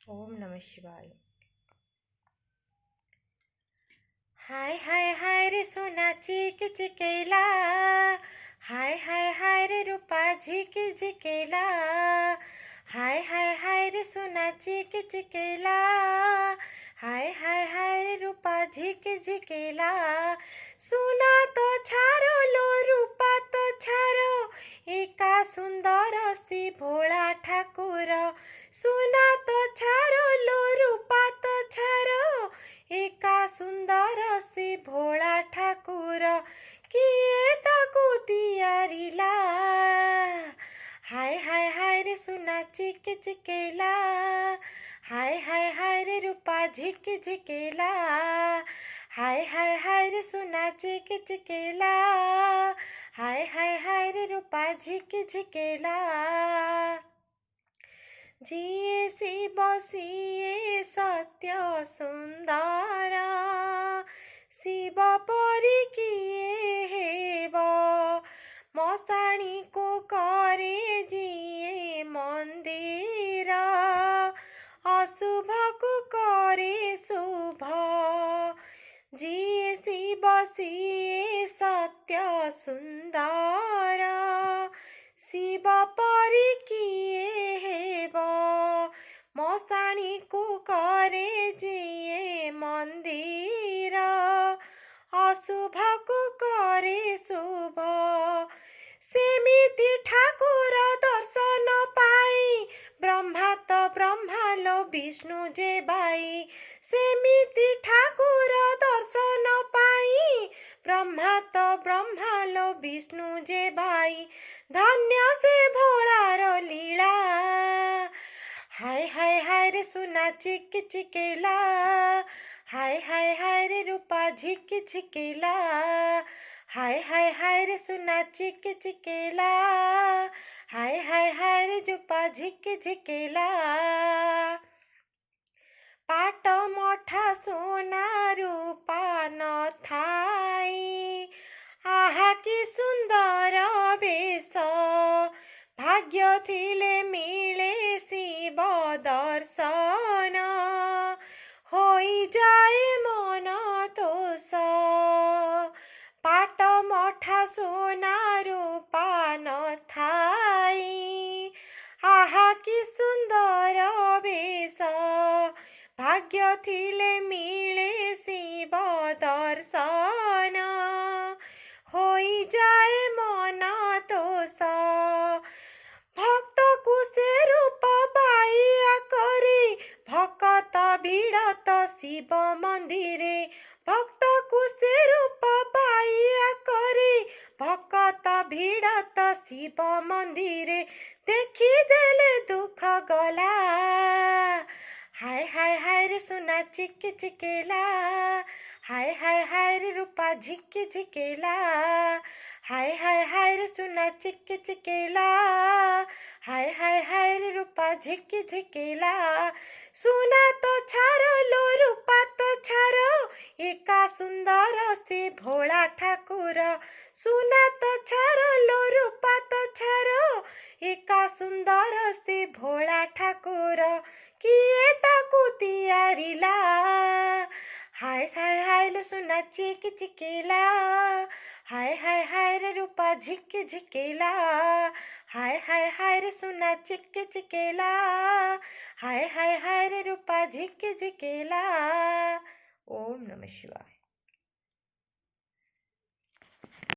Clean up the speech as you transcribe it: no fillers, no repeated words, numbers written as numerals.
ओम नमः शिवाय। हाय हाय हाय रे सोना चिक चिकेला, हाय हाय हाय रे रूपा झिक झिकेला, हाय हाय हाय रे सोना चिक चिकेला, हाय हाय हाय रे रूपा झिक झिकेला। सोना तो छारो लो रूपा तो छारो, एका सुंदर सी भोळा ठाकुर। सोना तो छारो लो रूपा तो छारो, एका सुंदर सी भोळा ठाकुर। किए ताकू तियारिला, हाय हाय हाय रे सोना चिक चिकेला, हाय हाय हाय रे रूपा झिक झिकेला, हाय हाय हाय रे सोना चिक चिकेला, हाय हाय हाय रे रूपा झिक झिकेला। जिए शिव सिए सत्य सुंदर, शिव परी किए हेब। मशाणी को करे जिए मंदिर, अशुभ को करे शुभ। जिए शिव सिए सत्य सुंदर, शिव परी किए हेब। मशाणी को करे जिए मंदिर, अशुभ को करे शुभ। सेमिति ठाकुर दर्शन पाई, ब्रह्मा तो ब्रह्मा लो विष्णु जे बाई। सेमिति ठाकुर दर्शन पाई, ब्रह्मा तो ब्रह्मा लो विष्णु जे बाई। धन्य से भोळार लीला, हाय हाय हाय रे सोना चिक चिकेला, हाय हाय हाय रे रूपा झिक झिकेला, हाय हाय हाय रे सोना चिक चिकेला, हाय हाय हाय रे रूपा झिक झिकेला। पाट मठा सोना रूपा न थाई, आहा कि सुंदर बेश। भाग्य थिले मिले शिव दर्शन, होई जाए मन तोष। पाट मठा सोना रूपा न थाई, आहा कि सुंदर बेश। भाग्य थिले मिले शिव दर्शन, होई जाए मन तोष। भक्त कुसे रूप पाइया करी, भक्त भिड़त शिव मंदिरे। भक्त कुसे रूप पाइया करी, भक्त भिड़त शिव मंदिरे। देखी देले दुख गला, हाय हाय हाय रे सोना चिक चिकेला, हाय हाय हाय रे रूपा झिक झिकेला, हाय हाय हाय रे सोना चिक चिकेला, हाय हाय हाय रे रूपा झिक झिकेला। सोना तो छारो लो रूपा तो छारो, एका सुंदर से भोळा ठाकुर। सोना तो छारो लो रूपा तो छारो, एका सुंदर से भोळा ठाकुर। किए ताकू तियारिला, हाय हाय हाय लो सोना चिक चिकेला, हाय हाय हाय रे रूपा झिक झिकेला, हाय हाय हाय रे सोना चिक चिकेला, हाय हाय हाय रे रूपा झिक झिकेला। ओम नमः शिवाय।